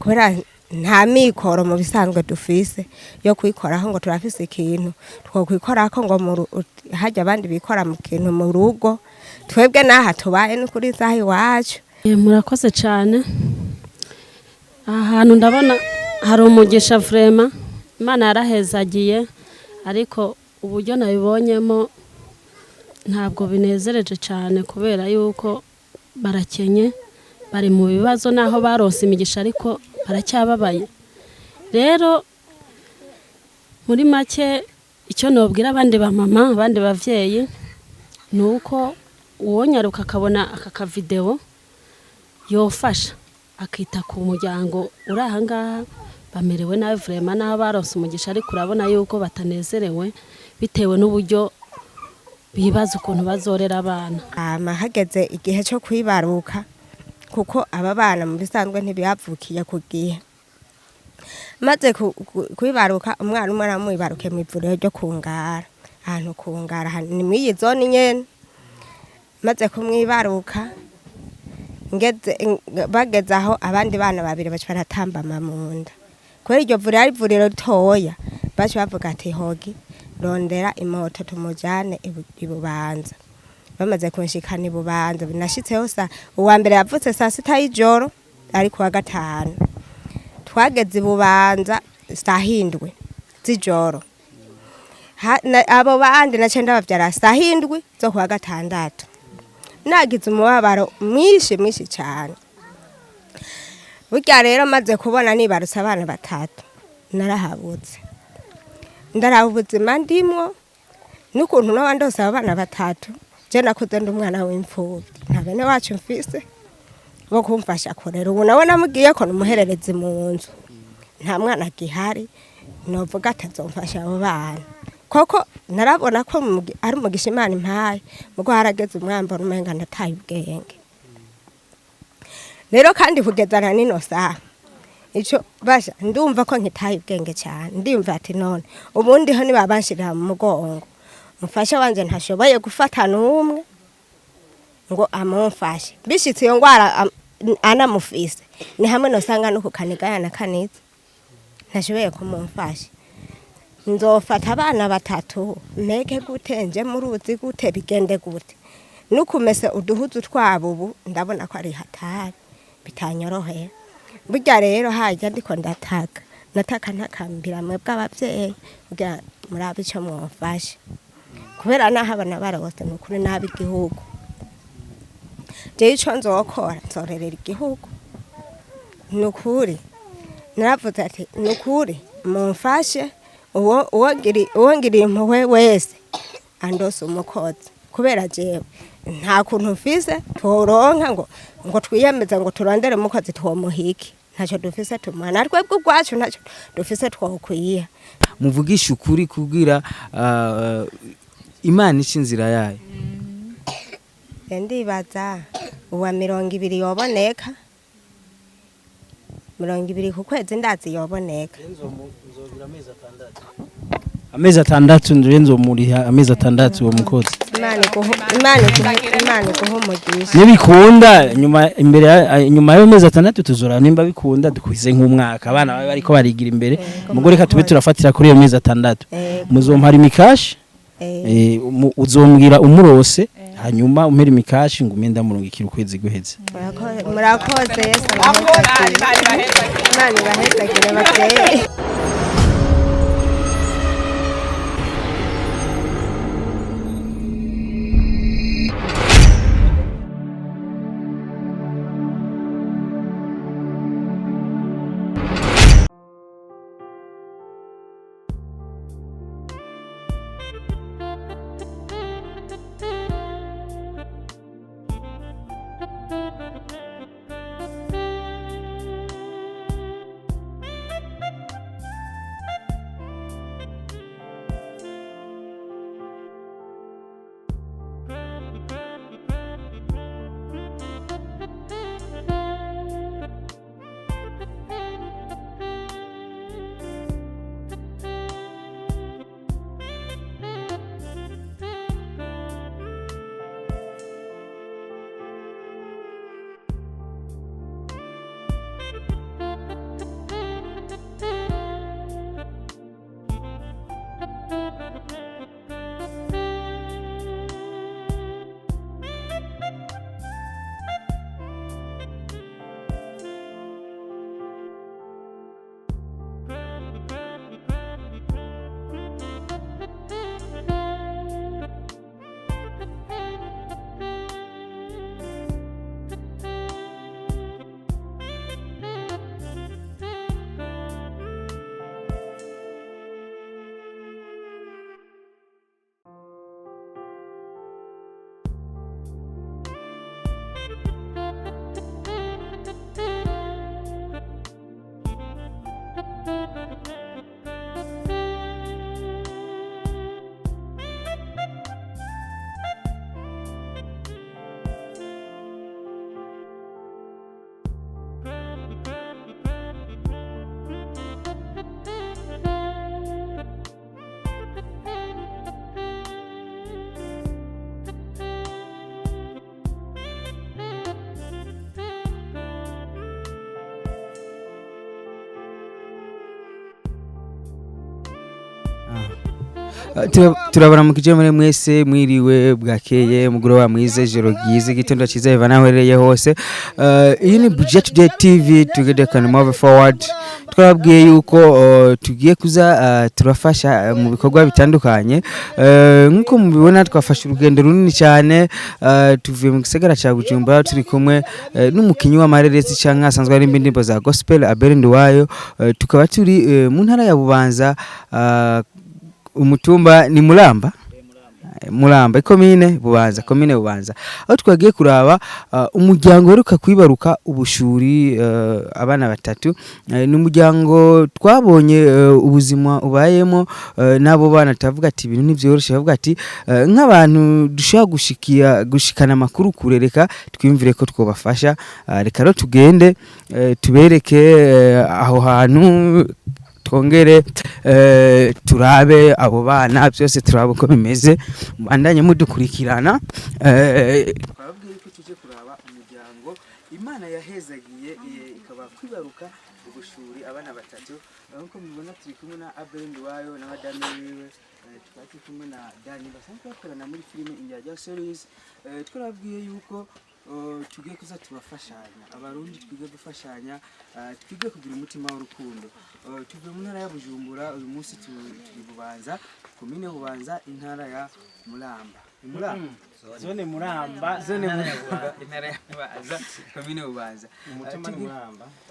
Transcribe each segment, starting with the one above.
kubera nta mikoro mu bisanzwe dufise yo kwikoraho ngo turafise ikintu twokwikorako ngo hajya abandi bikora mu kintu mu rugo twebwe naha tubaye no kuri zahi iwacu. Murakoze cyane. Ahantu ndabona hari umugisha vrema Imana yarahezagiye, ariko uburyo nabibonyemo ntabwo binezereje cyane kubera yuko barakenye, bari mu bibazo naho barose imigisha ariko baracyababaye. Rero muri make icyo nobwira abandi ba mama, abandi bavyeyi nuko uwonyaruka akabona aka video yofasha akita ku muryango uri ahangaha bamerewe nawe vrema naho barose umugisha, ariko urabona yuko batanezerewe bitewe n'uburyo bibaza ukuntu bazorera abana. Hageze igihe cyo kwibaruka kuko aba bana mu bisanzwe ntibiyavukiye ku gihe, maze kwibaruka umwana umwe aramwibaruke mu ivuriro ryo kungara, ahantu kungara ni mw'iyi zone nyene. Maze kumwibaruka bageze aho abandi bana babiri baca baratambama mu nda, kubera iryo vuriro ari ivuriro ritoya baca bavuga ati hogi rondera imoto tumujane i Bubanza. Bamaze kunshikana i Bubanza binashitseho uwa mbere yavutse saa 6 y'ijoro ari kuwa gatanu, twageze i Bubanza saa 7 z'ijoro. Abo bandi nace ndabavyara saa 7 zo kuwa gatandatu. Nagize umubabaro mwinshi cyane. Burya rero maze kubona nibarutse abana batatu narahabutse, ndaraba ubuzima ndimwo n'ukuntu n'abandose abana batatu. Je nakuze ndi umwana w'imfubyi, nta bene wacu mfise bo kumfasha kurera. Ubu nabona mugiye ko numuherereze mu nzu, nta mwana gihari novuga atazomfasha abo bana. Koko narabona ko ari umugisha Imana impaye, mugo harageze umwambaro umenga ndataye ubwenge. Rero kandi kugezana nino saha ico basha ndumva ko nkitaye ubwenge cyane, ndimva ati none ubundi ho nibabanshirira mu mugongo mufasha wanje ntashoboye gufata n'umwe ngo amumfashe, bishitse iyo ngwara anamufise ni hamwe nosanga no kukanigaya na kaniza ntashoboye kumumfasha. Nzofata abana batatu meke gute, nje mu ruzi gute, bigende gute, nukumese uduhuzu twabo ubu ndabona ko ari hatari bitanyoroheye. Burya rero hajya ndiko nataka ntakambira mwe bw'abavyeyi kugira murabe ico mwofasha, kubera naho abana barose n'ukuri nabi igihugu. Je ico nzokora nzorerera igihugu n'ukuri. Naravuze ati n'ukuri mumfashe, uwongiriye impuhwe wese andose umukozi, kubera jewe nta kuntu mfise turonka ngo twiyemeza ngo turondere umukozi twomuhiki, ntacyo dufise tumana twebwe ubwacu, ntacyo dufise twokwiya. Muvugisha ukuri kubwira Imana ica inzira yayo. Ndibaza uwa 200 yoboneka, 200 ku kwezi ndazi yoboneka. Amezi atandatu nzo muriha amezi atandatu uwo mukozi. Imana guhumugisha. Nibikunda nyuma yo mezi atandatu tuzora nimba bikunda dukwize nk'umwaka abana bari bariko barigira imbere. Mugore ka tube turafatira kuri iyo mezi atandatu. Muzompara imikashi uzombwira umurose hanyuma umpera imikashi ngo umenda murungikira ukwezi guheze. Murakoze Yesu. Imana ibahezagire bateye. turabara mu kijemure mwese mwiriwe bwakeye mugoroba mwize joro gize gitondo ciza Eva nahereye hose iyi ni Budget Today TV together can move forward twabwiye yuko tugiye kuza turafasha mu bikorwa bitandukanye nkuko mubibona twafashe urugendo runini cyane tuvuye mu gisagara cya Bujumbura turi kumwe n'umukinyi w'amareresi cyangwa asanzwe ari indirimbo za gospel Abel ndiwayo tukaba turi mu ntara ya Bubanza Umutumba ni Mulamba Commune Bubanza aho twagiye kuraba umuryango heruka kwibaruka ubushuri abana batatu ni umuryango twabonye ubuzima ubayemo nabo bana tavuga ati ibintu nivyoroshe bavuga ati nk'abantu dushaka gushikana makuru kurereka twimvire ko twobafasha reka ro tugende tubereke aho hantu twongere turabe abo bana byose turabe ko bimeze bandanye mudukurikirana twabwiye ko tuje kuraba umuryango Imana yahezagiye ikaba kwibaruka ubushuri abana batatu nkuko mubona turi kumwe na Abel ndiwayo na madame wiwe twati kumwe na Dani basanzwe bakorana muri filime Injya series twabwiye yuko tugiye kuza tubafashanya abarundi twige gufashanya twige kugira umutima w'urukundo tuvuye mu ntara ya Bujumbura uyu munsi turi Bubanza Commune Bubanza intara ya Mulamba zone Mulamba intara ya Bubanza Commune Bubanza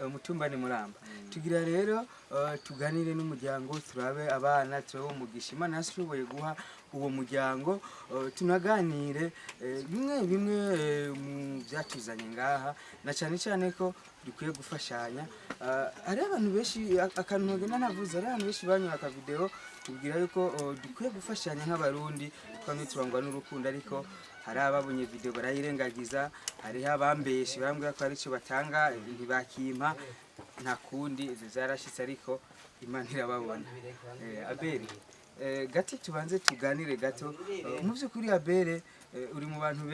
Umutumba ni Mulamba tugira rero tuganire n'umuryango turabe abana turabe umugisha Imana yashoboye guha uwo muryango tunaganire bimwe mu byatuzanye ngaha na cyane ko dukwiye gufashanya ari abantu benshi akantu ngena navuze ari abantu benshi banywa aka video tubwira yuko dukwiye gufashanya nk'abarundi twamwe turangwa n'urukundo ariko hari ababonye video barayirengagiza hari abambeshi bambwira ko ari cyo batanga ntibakimpa nta kundi zarashitse ariko Imana irababona Abel gati tubanze tuganire gato mu byukuri Abel uri mu bantu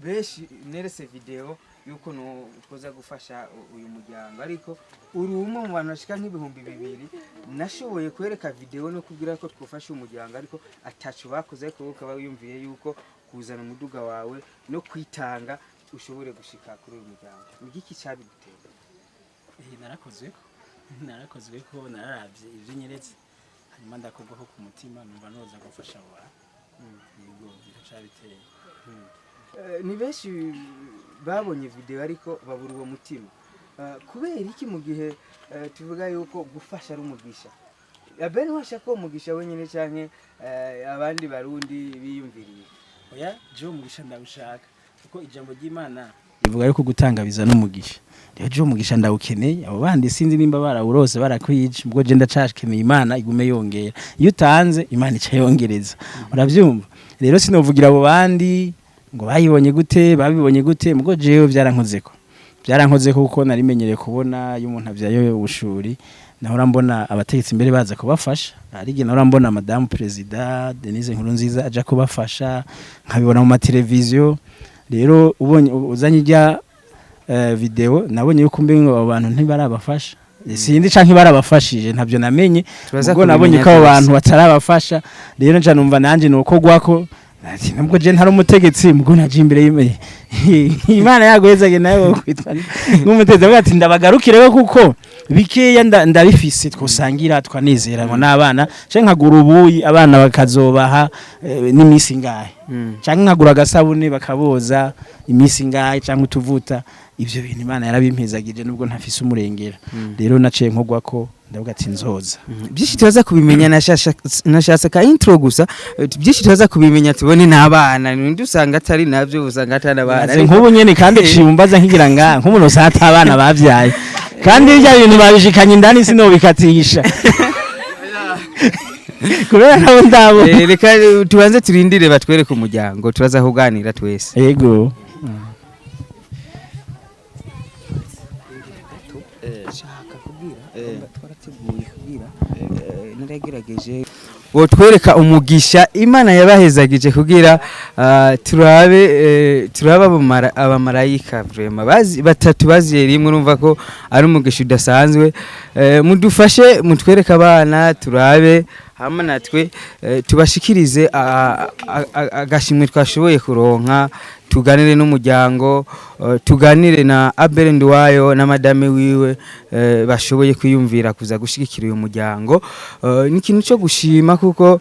benshi nerese video yuko no ukoza gufasha uyu muryango ariko uri umwe mu bantu bashika nk'ibihumbi 200 nashoboye kwereka video no kugira ko twufasha umuryango ariko atacu bakoze ko ukaba yumviye yuko kuzana umuduga wawe no kwitanga ushobore gushika kuri uyu muryango igiki cyabiguteye narakozwe ko nararavye ivyo nyeretse hanyuma ndakogwaho ku mutima numva noza gufasha abantu yego cyabiteye ni benshi babonye video ariko babura uwo mutima kubera iki mu gihe tuvuga yuko gufasha ari umugisha Abel washaka umugisha wenyine cyane abandi barundi biyumviriye oya je umugisha ndabishaka kuko ijambo ry'Imana rivuga yuko gutanga biza n'umugisha rero umugisha ndawukeneye abo bandi sinzi nimba barawurose barakwije ubwo je ndacashkeneye Imana igume yongera iyo utanze Imana ica yongereza uravyumva rero sinovugira abo bandi ngo babibonye gute mugo jewe byarankoze kuko narimenyereye kubona iyo umuntu avyayo ubushuri nahora mbona abategetsi imbere baza kubafasha arige nahora mbona madame president Denise Nkurunziza aja kubafasha nkabibona mu mateleviziyo rero ubonye uzanye ijya video nabonye yuko mbengo abantu ntibarabafasha sindi canke barabafashije ntabyo namenye ubwo nabonye ko abo bantu batarabafasha rero nca numva nanje nuko gwako ati nabwo je ntari umutegetsi mugo naje imbere Imana yagohezage nayo kwitwa nk'umutegetsi avuga ati ndabagarukire kuko bikeya ndabifise twosangira twanezerana n'abana canke nkagura ubuyi abana bakazobaha n'imisi ngahe canke nkagura agasabune bakaboza imisi ngahe canke utuvuta ivyo bintu Imana yarabimpezagije nubwo ntafise umurengera rero naciye nkogwa ko ndavuga ati nzoza byinshi tuza kubimenya nashaka ka intro gusa byinshi tuza kubimenya tubone n'abana ndusanga atari navyo usanga atana abana nk'ubu nyene kandi cimbaza nkigira nga nk'umuntu usata abana bavyaye kandi ibyo bintu babishikanye indani sinobikatisha kubera nabo ndabo reka tubanze turindire batwereke umuryango turaza kuganira twese yego naragerageje wotwereka umugisha Imana yabahezagije kugira turabe abamarayika vraiment batatu baziye rimwe urumva ko ari umugisha udasanzwe mudufashe mutwereka abana turabe hama natwe tubashikirize agashimwe twashoboye kuronka tuganire n'umuryango tuganire na Abel Nduwayo na madame wiwe bashoboye kwiyumvira kuza gushigikira uyu muryango ni ikintu cyo gushima kuko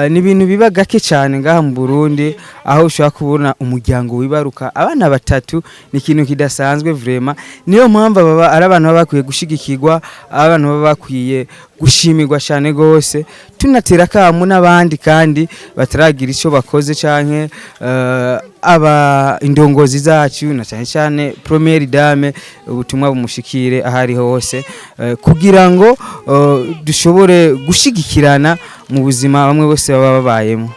ni ibintu biba gake cyane ngaha mu Burundi aho ushaka kubona umuryango wibaruka abana batatu ni ikintu kidasanzwe vraiment niyo mpamvu baba ari abantu baba bakwiye gushigikirwa abantu baba bakwiye gushimirwa cyane gose tunatera kamu n'abandi kandi bataragira icyo bakoze canke aba indongozi zacu na cyane cyane première dame ubutumwa bumushikire ahari hose kugira ngo dushobore gushigikirana mu buzima bamwe bose baba babayemo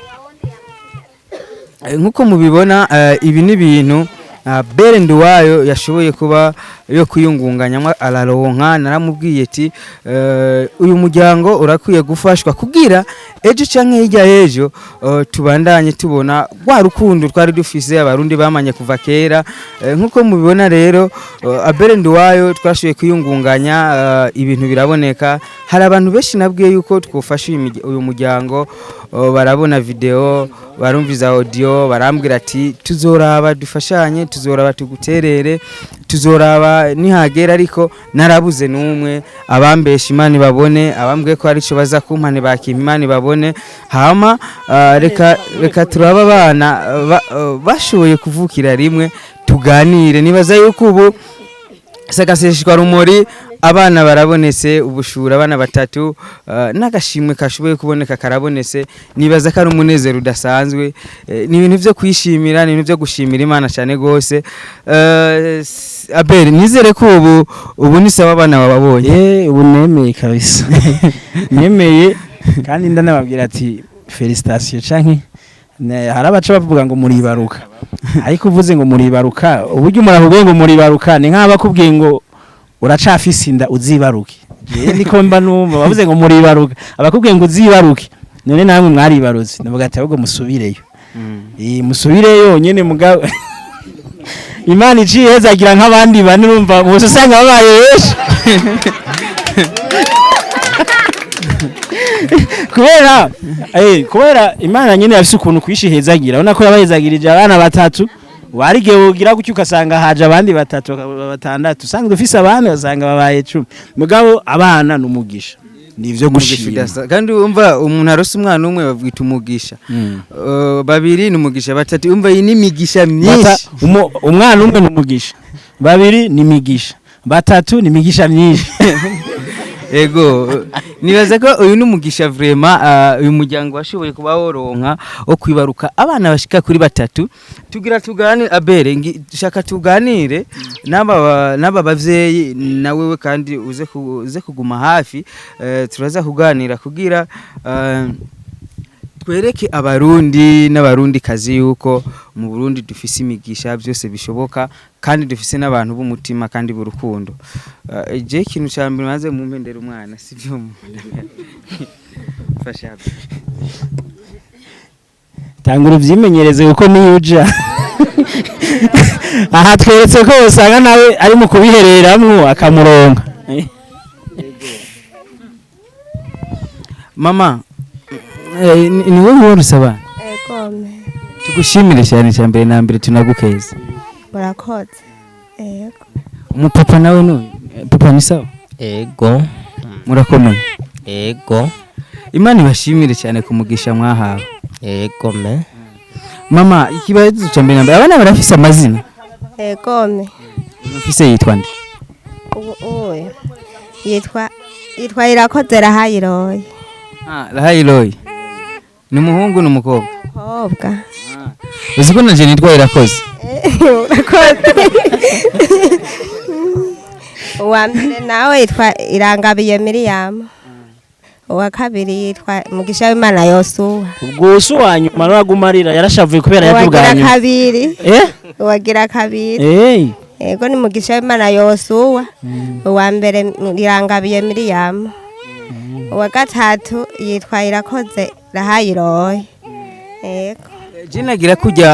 nkuko mubibona ibi ni ibintu Abel Nduwayo yashoboye kuba yo kuyungunganya araronka naramubwiye ati uyu muryango urakwiye gufashwa kugira ejo canke hirya ejo tubandanye tubona rwa rukundo twari dufise abarundi bamanye kuva kera nkuko mubibona rero Abel Nduwayo twashoboye kuyungunganya ibintu biraboneka hari abantu benshi nabwiye yuko twofasha uyu muryango barabona video barumviza audio barambwira ati tuzoraba dufashanye tuzoraba tuguterere tuzoraba nihagera ariko narabuze numwe abambesha Imana babone abambwiye ko ari cyo baza kumpane bakimpa Imana babone hama reka turaba abana bashoboye kuvukira rimwe tuganire nibaza yuko ubu sagaseshwa rumuri abana barabonetse ubushura abana batatu n'agashimwe kashoboye kuboneka karabonetse nibaza ko ari umunezero udasanzwe ni ibintu byo kwishimira ni ibintu byo gushimira Imana cyane gose Abel nizere ko ubu ni sawa abana babonye ubu nemeye kabisa nemeye kandi ndanababwira ati felicitation canke hari abaca bavuga ngo muribaruka ariko uvuze ngo muribaruka uburyo umuntu ngo muribaruka ni nk'abakubwiye ngo uracafise inda uzibaruke niko mba numva bavuze ngo muribaruka abakubwiye ngo uzibaruke none namwe mwaribaruze ndavuga ati ahubwo musubireyo musubireyo nyene mugabo Imana iciye hezagira nk'abandi bane urumva bose usanga babaye benshi kubera Imana nyene yafise ukuntu kwishihezagira urabona ko yabayezagirije abana batatu warige ugira gucyo ukasanga haje abandi batatu batandatu usanga dufise abana usanga babaye 10 mugabo abana numugisha nivyo gushira kandi umva umuntu arose umwana umwe bavwita umugisha babiri numugisha batatu umva iyi ni migisha myinshi umwana umwe numugisha babiri ni migisha batatu ni migisha myinshi ego nibaza ko uyu numugisha vraiment uyu muryango washoboye kuba woronka wo kwibaruka abana bashika kuri batatu tugira tuganire Abel shaka tuganire naba bavyeyi nawewe kandi uze kuguma hafi turaza kuganira kugira twereke abarundi n'abarundi kazi yuko mu Burundi dufise imigisha byose bishoboka kandi dufise n'abantu b'umutima kandi b'urukundo je kintu cyambere maze mu mpendera umwana sivyo fasha tangura uvyimenyereze uko niyuja aha tweretse ko usanga nawe ari mu kubihereramwo akamuronka mama ni wowe warusaba egome tugushimire cyane cyambere na mbere tunagukeza murakoze ego umupapa nawe no papa ni sawa ego murakomeye ego Imana ibashimire cyane kumugisha mwahawe ego me mama ikibazo cyambere na mbere abana barafise amazina egome ufise yitwa nde oya yitwa Irakoze Rahayiroye Rahayiroye ni umuhungu n'umukobwa umukobwa uziko nanje nitwa Irakoze urakoze uwa mbere nawe yitwa Irangabiye Miriam, uwa kabiri yitwa Mugisha w'Imana Yosuwa, ubwo so wanyuma naragumarira yarashavuye kubera uwagira yatuganye kabiri eh uwagira kabiri eh ego ni Mugisha w'Imana Yosuwa, uwa mbere Irangabiye Miriam, uwa gatatu yitwa Irakoze Rahayiroye. Ego jinagira kujya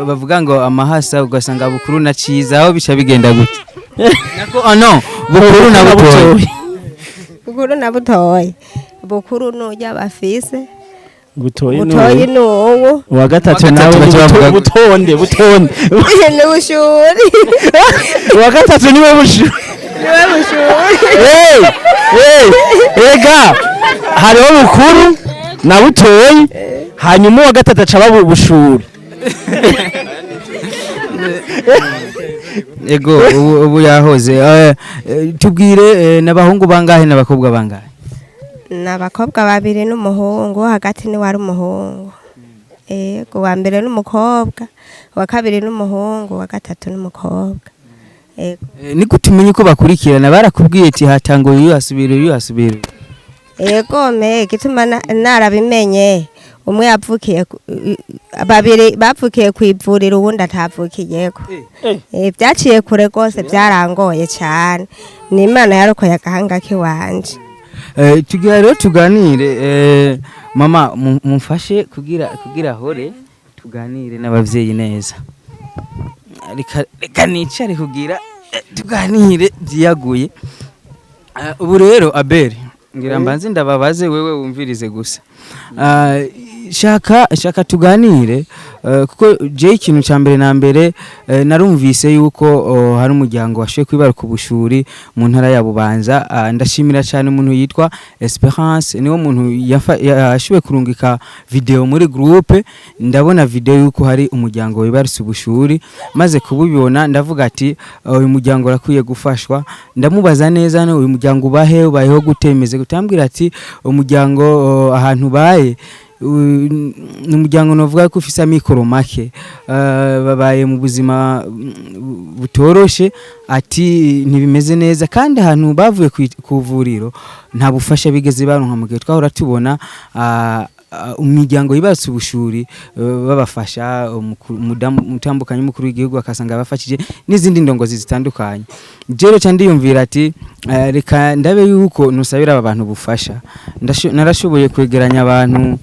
bavuga ngo amahasa ugasanga bukuru na ciza aho bica bigenda gute nako no bukuru na butoyi bukuru na butoyi, bukuru nujya bafise butoyi butoyi nuwo, uwa gatatu nawe butonde ni ubushuri uwa gatatu niwe bushuri niwe bushuri. ega hariho bukuru na butoyi hanyuma uwa gatatu aca baba ubushuri. ego ubu yahoze tubwire n'abahungu bangahe n'abakobwa bangahe? N'abakobwa babiri n'umuhungu, hagati ni wari umuhungu. Ego wa mbere n'umukobwa, wa kabiri n'umuhungu, wa gatatu n'umukobwa. Ego ni gute umenye ko bakurikirana? Barakubwiye ati hatanguye uyu hasubira? Ego gituma narabimenye, umwe yavukiye babiri bavukiye kwivurira uwundi atavukiyeko. Byaciye kure gose, byarangoye cyane, ni Imana yarokoye agahanga kiwanje. Tugira rero tuganire mama mumfashe kugira hore tuganire n'abavyeyi neza. Reka nicare kugira tuganire byiyaguye. Ubu rero Abel ngira mbanze ndababaze wewe wumvirize gusa. Shaka tuganire kuko je ikintu ca mbere na mbere narumvise yuko hari umuryango washoye kwibaruka ubushuri mu ntara ya Bubanza. Ndashimira cyane umuntu yitwa Esperance, niwo muntu yashoye kurungika video muri groupe. Ndabona video yuko hari umuryango wibarutse ubushuri, maze kubibona ndavuga ati uyu muryango rakwiye gufashwa. Ndamubaza neza no uyu muryango ubayeho gutemeze gutambwira ati umuryango ahantu baye n'umuryango novuga ko ufise amikoro make, babaye mu buzima butoroshe, ati ntibimeze neza kandi ahantu bavuye kuvuriro nta bufasha bigeze baronka. Mu gihe twahora tubona umuryango yibarutse ubushuri babafasha, umutambukanye mukuru w'igihugu akasanga bafashije n'izindi ndongozi zitandukanye. Jero cyandi yumvira ati reka ndabe yuko nusabira aba bantu bufasha. Narashoboye kwegeranya abantu,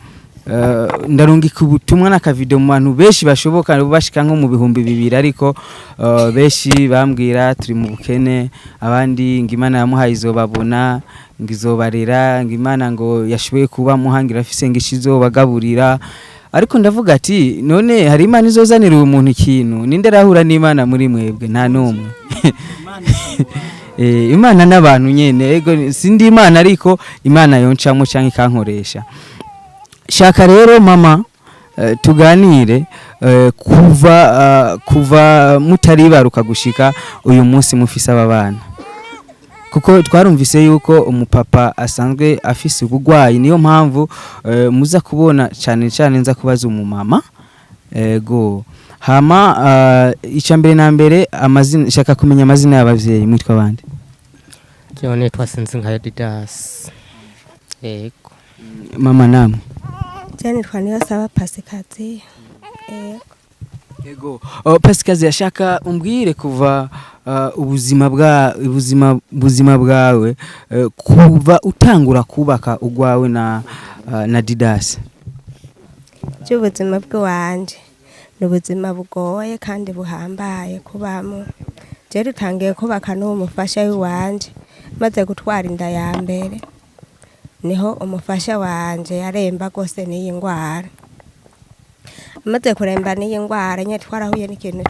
ndarungika ubutumwa n'akavideo mu bantu benshi bashoboka bashika nko mu bihumbi 200, ariko benshi bambwira turi mu bukene, abandi ngimana yamuhaye izobabona, ngizobarera, ngimana ngo yashoboye kuba muhangira afise ngishizobagaburira. Ariko ndavuga ati none hari Imana izozanira umuntu ikintu, ninde rahura n'Imana muri mwebwe? Nta numwe. Imana n'abantu nyene, ego sindi Imana ariko Imana yoncamo canke ikankoresha. Shaka rero mama tuganire kuva mutaribaruka gushika uyu munsi mufise abana, kuko twarumvise yuko umupapa asanzwe afise ubugwayi, niyo mpamvu muza kubona cyane nza kubaza umumama. Ego hama icambere na mbere amazina, shaka kumenya amazina y'abavyeyi. Mwitwa bande? Jewe nitwa Sinzinka Didace. Ego mama namwe? Jani twa niyo saba Pascasie. Ego Pascasie, yashaka umbwire kuva ubuzima bwawe kuva utangura kubaka ugwawe na Didace. Ubuzima bwanje n'ubuzima bugoye kandi buhambaye kubamo. Je rutangiye kubaka n'umufasha w'iwanje, maze gutwara inda ya mbere niho umufasha wanje yaremba gose n'iyi ngwara. Maze kuremba n'iyi ngwara nye twarahuye n'ikintu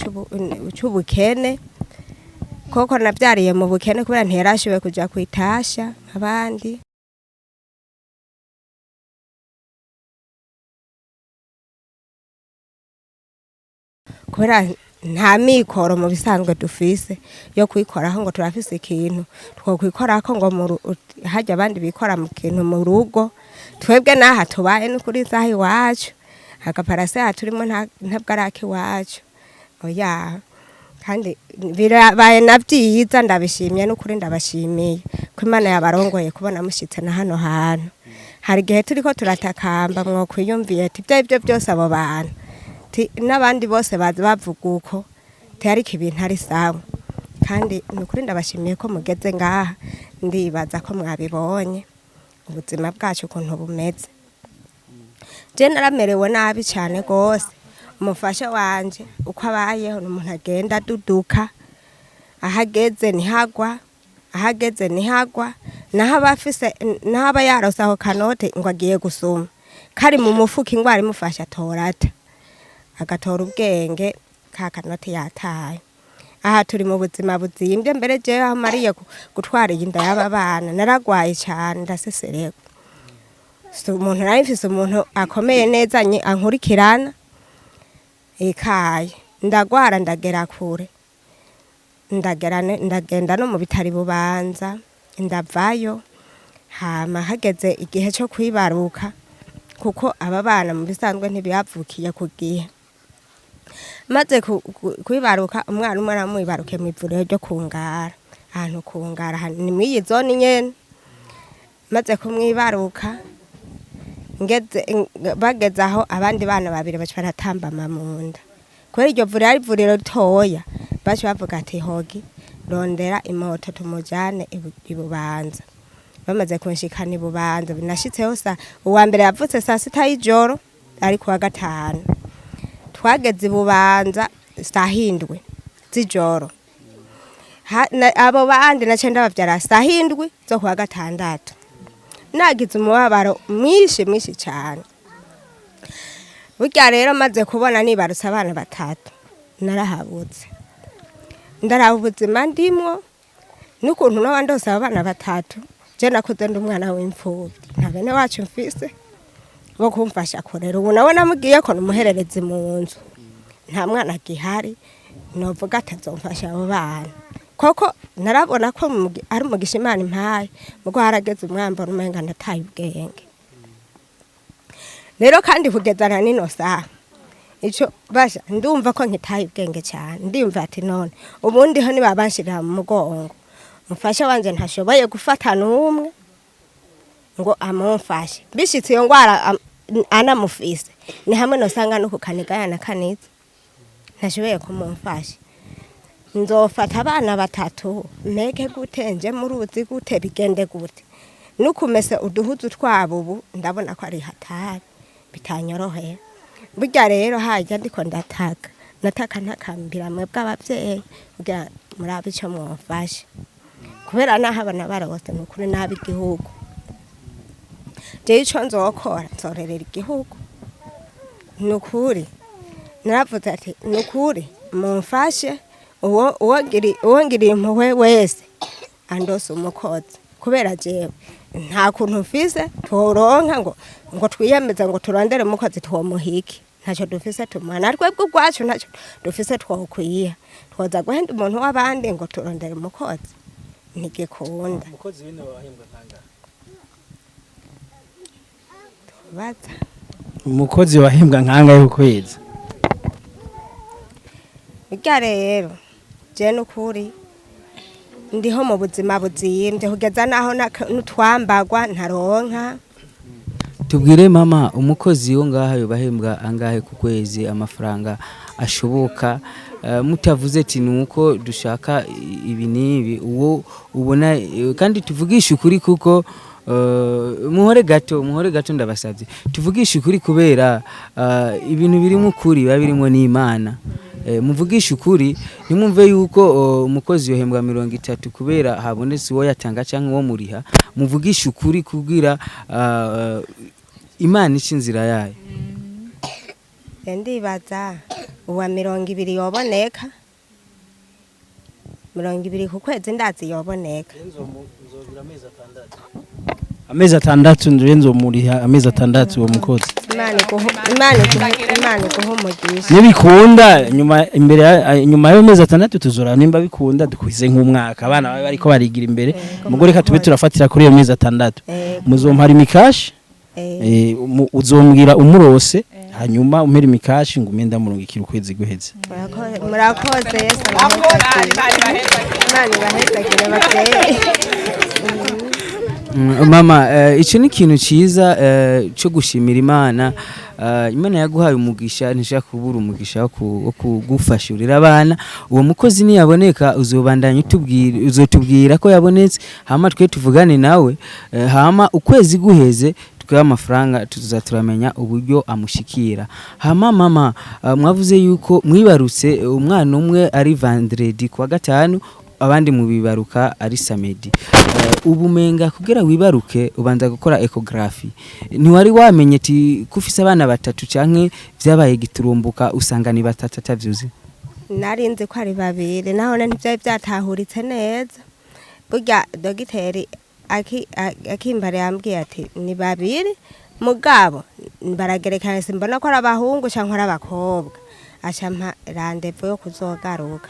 c'ubukene, koko navyariye mu bukene kubera nterashoboye kuja kwitasha abandi. Kubera nta mikoro mu bisanzwe dufise yo kwikoraho ngo turafise ikintu two kwikorako ngo hajya abandi bikora mu kintu mu rugo, twebwe naha tubaye n'ukuri zahi iwacu agaparase turimo ntabwo araki iwacu. Oya kandi birabaye nabyiza ndabishimye n'ukuri ndabashimiye ko Imana yabarongoye kubona mushitse na hano hantu. Hari gihe turiko turatakamba mwo kwiyumviye ati ibyo byose abo bantu n'abandi bose bazi bavuga uko ariko ibintu ari sawa, kandi n'ukuri ndabashimiye ko mugeze ngaha. Ndibaza ko mwabibonye ubuzima bwacu ukuntu bumeze. Je naramerewe nabi cyane gose. Umufasha wanje uko abayeho n'umuntu agenda duduka, ahageze ntihagwa, ahageze ntihagwa, naho aba yarose aho kanote ngo agiye gusuma kari mu mufuka ingwara imufasha torata agatora ubwenge ka kanote yataye. Aha turi mu buzima buzimbye, mbere je aho mariye gutwara inda y'aba bana naragwaye cyane ndasesererwa. Umuntu nari mfise umuntu akomeye neza ankurikirana ikaye ndagwara ndagera kure, ndagenda no mu bitari Bubanza ndavayo. Hama hageze igihe cyo kwibaruka kuko aba bana mu bisanzwe ntibiyavukiye ku gihe. Maze kwibaruka umwana umwe aramwibaruke mu ivuriro ryo kungara, ahantu kungara ni mwiyi zone nyene. Maze kumwibaruka bageze aho abandi bana babiri baca baratambama mu nda. Kubera iryo vuriro ari ivuriro ritoya baca bavuga ati hogi rondera imoto tumujane i Bubanza. Bamaze kunshikana i Bubanza binashitseho uwa mbere yavutse saa 6 y'ijoro ari kuwa gatanu. Twageze i Bubanza saa 7 z'ijoro. Abo bandi nace ndabavyara saa 7 zo kuwa gatandatu. Nagize umubabaro mwinshi cyane. Burya rero maze kubona nibarutse abana batatu narahabutse. Ndaraba ubuzima ndimwo n'ukuntu n'abandose abana batatu. Je nakuze ndi umwana w'imfubyi, nta bene wacu mfise bo kumfasha kurera. Ubu nawe namugiye ko numuherereze mu nzu, nta mwana gihari novuga atazomfasha abo bana. Koko narabona ko ari umugisha Imana impaye, mugo harageze umwamba rumenga ndataye ubwenge. Rero kandi kugezana nino saha ico basha ndumva ko nkitaye ubwenge cyane. Ndimva ati none ubundi ho ni babanshira mu mugongo, umufasha wanje ntashoboye gufata n'umwe ngo amumfashe. Bishitse iyo ngwara anamufise ni hamwe no sanga no kukanigana kanitse ntashoboye kumumfasha. Nzofata abana batatu meke gute nje mu ruzi gute bigende gute nukumese uduhuzu twabo. Ubu ndabona ko ari hatari bitanyoroheye. Burya rero hajya ndiko nataka ntakambira mwe bw'abavyeyi kugira murabe ico mwofasha, kubera naho abana barose n'ukuri nabi igihugu. Je ico nzokora nzorerera igihugu n'ukuri. Naravuze ati n'ukuri mumfashe uwongiriye impuhwe wese andose umukozi, kubera jewe nta kuntu mfise toronka ngo twiyemeza ngo turondere umukozi twomuhiki. Ntacyo dufise tumana twebwe ubwacu, ntacyo dufise twokwiya. Twoza guhenda umuntu w'abandi ngo turondere umukozi ntigikunda. Umukozi wene wahembwa kangahe? Baza Umukozi wahembwa nkangahe ku kwezi? Burya rero je n'ukuri ndiho mu buzima buzimbye kugeza naho n'utwambagwa ntaronka. Tubwire mama, umukozi wo ngaha yobahembwa angahe ku kwezi amafaranga ashoboka? Mutavuze ati nuko dushaka ibi nibi, uwo ubona kandi tuvugisha ukuri kuko muhore gato ndabasabye tuvugisha ukuri, kubera ibintu birimo ukuri biba birimo n'Imana. Muvugisha ukuri nimumve yuko umukozi yohembwa 30 kubera habonetse uwo yatanga cyangwa uwo muriha. Muvugisha ukuri kugira Imana icinzira yayo. Ndibaza uwa 20 yoboneka, 20 ku kwezi ndazi yoboneka. Amezi 6 ndire nzomuriha amezi 6 uwo mukozi. Imana guhumugisha. Nibikunda nyuma yo mezi 6 tuzora nimba bikunda dukwize nk'umwaka abana bariko barigira imbere. Mugore ka tube turafatira kuri iyo mezi 6. Muzompara imikashi uzombwira umurose hanyuma umpera imikashi ngo umenda murungikira ukwezi guheze. murakoze Yesu Imana ibahezagire babyeyi. Mama icyo ni ikintu cyiza cyo gushimira Imana. Imana yaguhaye umugisha ntishaka kubura umugisha wo kugufashurira abana. Uwo mukozi niyaboneka uzobandanya uzotubwira ko yabonetse, hama twe tuvugane nawe, hama ukwezi guheze tukaba amafaranga turamenya uburyo amushikira. Hama mama mwavuze yuko mwibarutse umwana umwe ari vendredi kwa gatanu, abandi mubibaruka ari samedi. Ubumenga kugira wibaruke ubanza gukora ecography. Ntiwari wamenye ati kufise abana batatu canke vyabaye giturumbuka usanga ni batatu atavyuzi? Narinze ko ari babiri naho ntivyari byatahuritse neza. Burya dogiteri akimbare yambwiye ati ni babiri mugabo baragerekana simbona ko ari abahungu canke ari abakobwa. Acampa randevu yo kuzogaruka.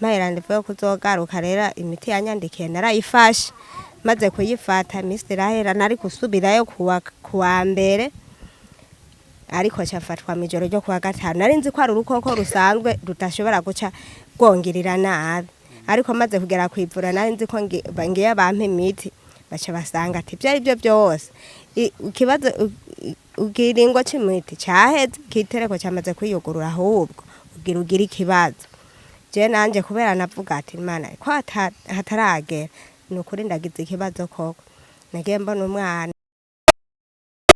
Mayirande yo kuzogaruka rero imiti yanyandikiye narayifashe, maze kuyifata Miss Rahera nari kusubirayo kuwa mbere, ariko cyafatwa mijoro ryo kuwa gatanu. Narinzi ko ari urukoko rusanzwe rutashobora guca rwongirira nabi, ariko maze kugera kwivura narinzi ko ngiye bampe imiti, baca basanga ati byari byo byose ikibazo ugiringo c'imiti cyaheze kitereko cyamaze kwiyugurura, ahubwo ugira ikibazo. Je nanje kubera navuga ati Imana ko hataragera nukuri ndagize ikibazo koko. Nagiye mbona umwana